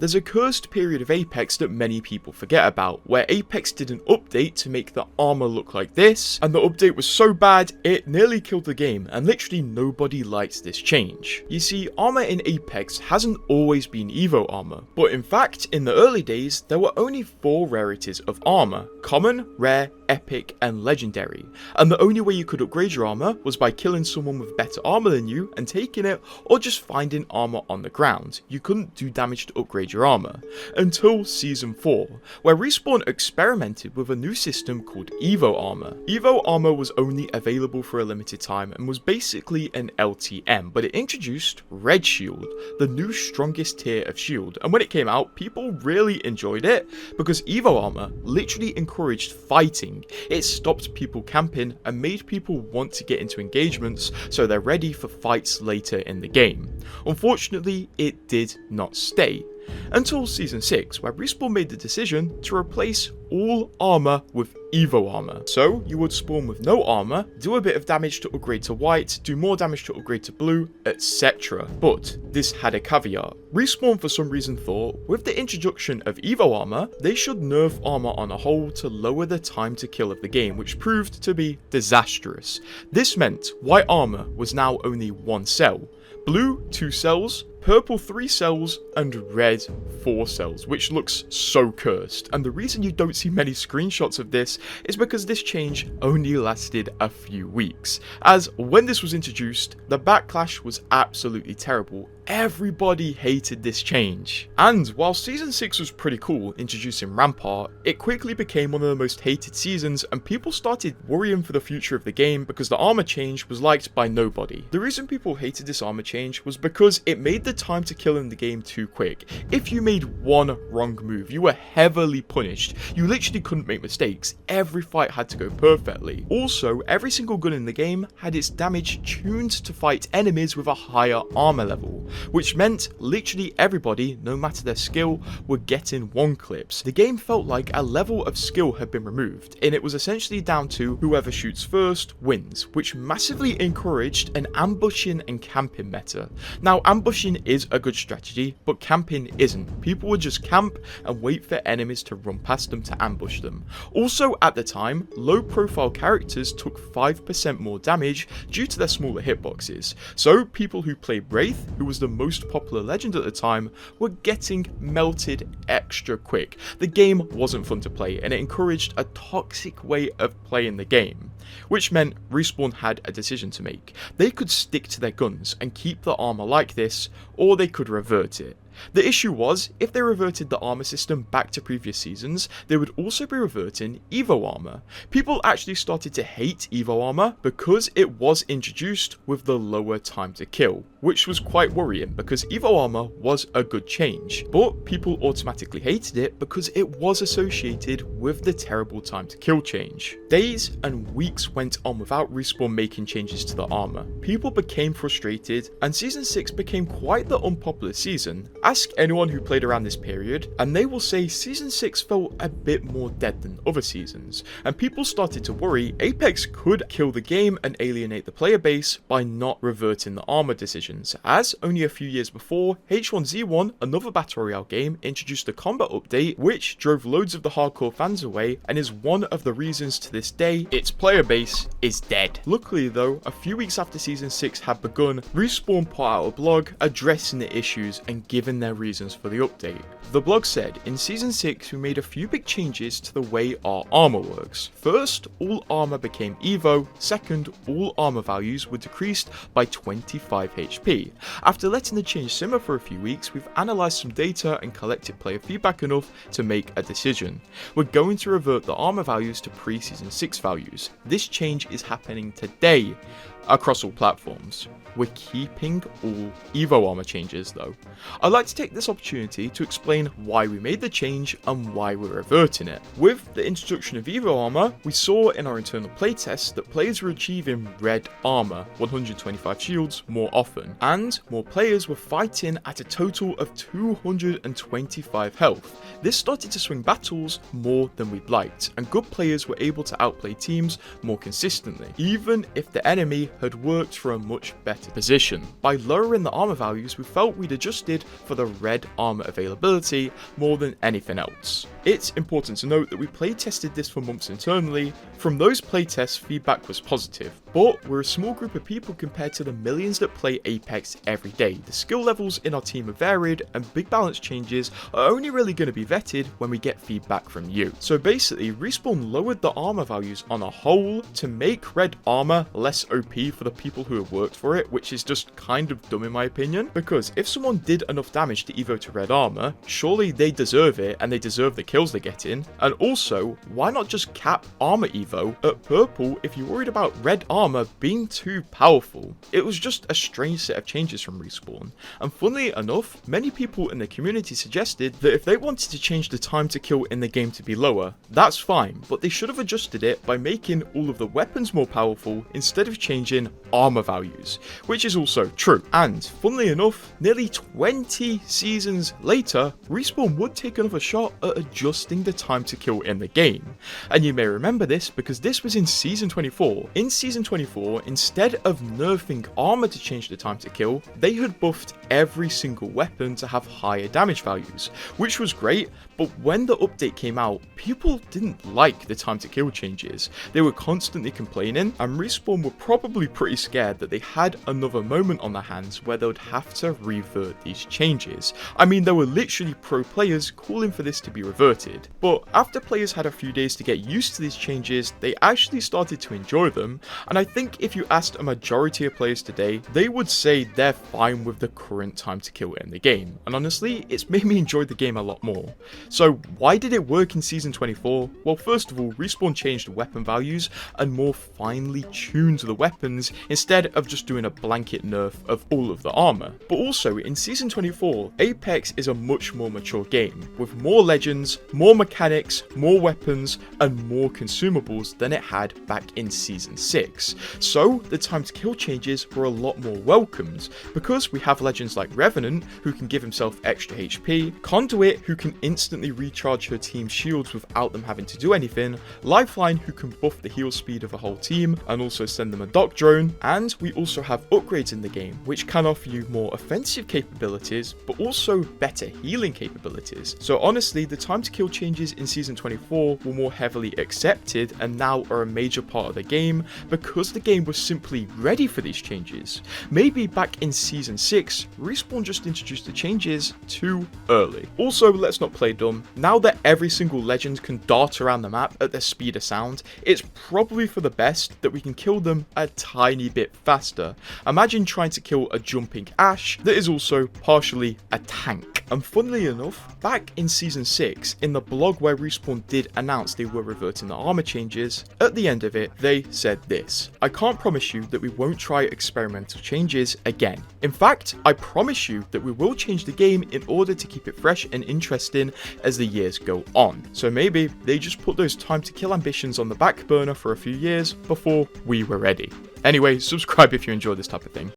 There's a cursed period of Apex that many people forget about, where Apex did an update to make the armor look like this, and the update was so bad it nearly killed the game, and literally nobody liked this change. You see, armor in Apex hasn't always been Evo armor, but in fact, in the early days, there were only 4 rarities of armor: common, rare, epic, and legendary, and the only way you could upgrade your armor was by killing someone with better armor than you and taking it, or just finding armor on the ground. You couldn't do damage to upgrade your armor, until Season 4, where Respawn experimented with a new system called Evo Armor. Evo Armor was only available for a limited time and was basically an LTM, but it introduced Red Shield, the new strongest tier of shield, and when it came out, people really enjoyed it because Evo Armor literally encouraged fighting. It stopped people camping and made people want to get into engagements so they're ready for fights later in the game. Unfortunately, it did not stay. Until Season 6, where Respawn made the decision to replace all armor with Evo armor. So you would spawn with no armor, do a bit of damage to upgrade to white, do more damage to upgrade to blue, etc. But this had a caveat. Respawn for some reason thought, with the introduction of Evo armor, they should nerf armor on a whole to lower the time to kill of the game, which proved to be disastrous. This meant white armor was now only 1 cell, blue 2 cells, purple 3 cells, and red 4 cells, which looks so cursed. And the reason you don't see many screenshots of this is because this change only lasted a few weeks, as when this was introduced, the backlash was absolutely terrible. Everybody hated this change. And while Season 6 was pretty cool introducing Rampart, it quickly became one of the most hated seasons, and people started worrying for the future of the game because the armor change was liked by nobody. The reason people hated this armor change was because it made the time to kill in the game too quick. If you made one wrong move, you were heavily punished. You literally couldn't make mistakes. Every fight had to go perfectly. Also, every single gun in the game had its damage tuned to fight enemies with a higher armor level, which meant literally everybody, no matter their skill, were getting one clips. The game felt like a level of skill had been removed, and it was essentially down to whoever shoots first wins, which massively encouraged an ambushing and camping meta. Now, ambushing is a good strategy, but camping isn't. People would just camp and wait for enemies to run past them to ambush them. Also, at the time, low profile characters took 5% more damage due to their smaller hitboxes, so people who played Wraith, who was the most popular legend at the time, were getting melted extra quick. The game wasn't fun to play, and it encouraged a toxic way of playing the game, which meant Respawn had a decision to make. They could stick to their guns and keep the armor like this, or they could revert it. The issue was, if they reverted the armor system back to previous seasons, they would also be reverting Evo armor. People actually started to hate Evo armor because it was introduced with the lower time to kill, which was quite worrying because Evo armor was a good change, but people automatically hated it because it was associated with the terrible time to kill change. Days and weeks went on without Respawn making changes to the armor. People became frustrated, and Season 6 became quite the unpopular season. Ask anyone who played around this period, and they will say Season 6 felt a bit more dead than other seasons, and people started to worry Apex could kill the game and alienate the player base by not reverting the armor decisions, as only a few years before, H1Z1, another Battle Royale game, introduced a combat update which drove loads of the hardcore fans away and is one of the reasons to this day its player base is dead. Luckily though, a few weeks after Season 6 had begun, Respawn put out a blog addressing the issues and giving their reasons for the update. The blog said, in Season 6 we made a few big changes to the way our armor works. First, all armor became Evo. Second, all armor values were decreased by 25 HP. After letting the change simmer for a few weeks, we've analysed some data and collected player feedback enough to make a decision. We're going to revert the armor values to pre-Season 6 values. This change is happening today across all platforms. We're keeping all Evo armor changes though. I'd like to take this opportunity to explain why we made the change and why we're reverting it. With the introduction of Evo armor, we saw in our internal playtests that players were achieving red armor, 125 shields, more often, and more players were fighting at a total of 225 health. This started to swing battles more than we'd liked, and good players were able to outplay teams more consistently, even if the enemy had worked for a much better position. By lowering the armor values, we felt we'd adjusted for the red armor availability more than anything else. It's important to note that we playtested this for months internally. From those playtests, feedback was positive, but we're a small group of people compared to the millions that play Apex every day. The skill levels in our team are varied, and big balance changes are only really going to be vetted when we get feedback from you. So basically, Respawn lowered the armor values on a whole to make red armor less OP for the people who have worked for it, which is just kind of dumb in my opinion, because if someone did enough damage to evo to red armor, surely they deserve it and they deserve the kills they get in. And also, why not just cap armor evo at purple if you're worried about red armor being too powerful? It was just a strange set of changes from Respawn, and funnily enough, many people in the community suggested that if they wanted to change the time to kill in the game to be lower, that's fine, but they should have adjusted it by making all of the weapons more powerful instead of changing armor values, which is also true. And funnily enough, nearly 20 seasons later, Respawn would take another shot at adjusting the time to kill in the game. And you may remember this because this was in Season 24. In Season 24, instead of nerfing armor to change the time to kill, they had buffed every single weapon to have higher damage values, which was great, but when the update came out, people didn't like the time to kill changes. They were constantly complaining, and Respawn were probably pretty scared that they had another moment on their hands where they would have to revert these changes. I mean, there were literally pro players calling for this to be reverted, but after players had a few days to get used to these changes, they actually started to enjoy them, and I think if you asked a majority of players today, they would say they're fine with the current time to kill in the game, and honestly, it's made me enjoy the game a lot more. So why did it work in Season 24? Well, first of all, Respawn changed weapon values and more finely tuned the weapons instead of just doing a blanket nerf of all of the armor. But also, in Season 24, Apex is a much more mature game, with more legends, more mechanics, more weapons, and more consumables than it had back in Season 6. So, the time to kill changes were a lot more welcomed, because we have legends like Revenant, who can give himself extra HP, Conduit, who can instantly recharge her team's shields without them having to do anything, Lifeline, who can buff the heal speed of a whole team and also send them a dock drone, and we also have upgrades in the game which can offer you more offensive capabilities but also better healing capabilities. So honestly, the time to kill changes in Season 24 were more heavily accepted and now are a major part of the game because the game was simply ready for these changes. Maybe back in Season 6, Respawn just introduced the changes too early. Also, let's not play dumb. Now that every single legend can dart around the map at the speed of sound, it's probably for the best that we can kill them a tiny bit faster. Imagine trying to kill a jumping Ashe that is also partially a tank. And funnily enough, back in Season 6, in the blog where Respawn did announce they were reverting the armor changes, at the end of it, they said this: "I can't promise you that we won't try experimental changes again. In fact, I promise you that we will change the game in order to keep it fresh and interesting as the years go on." So maybe they just put those time to kill ambitions on the back burner for a few years before we were ready. Anyway, subscribe if you enjoy this type of thing.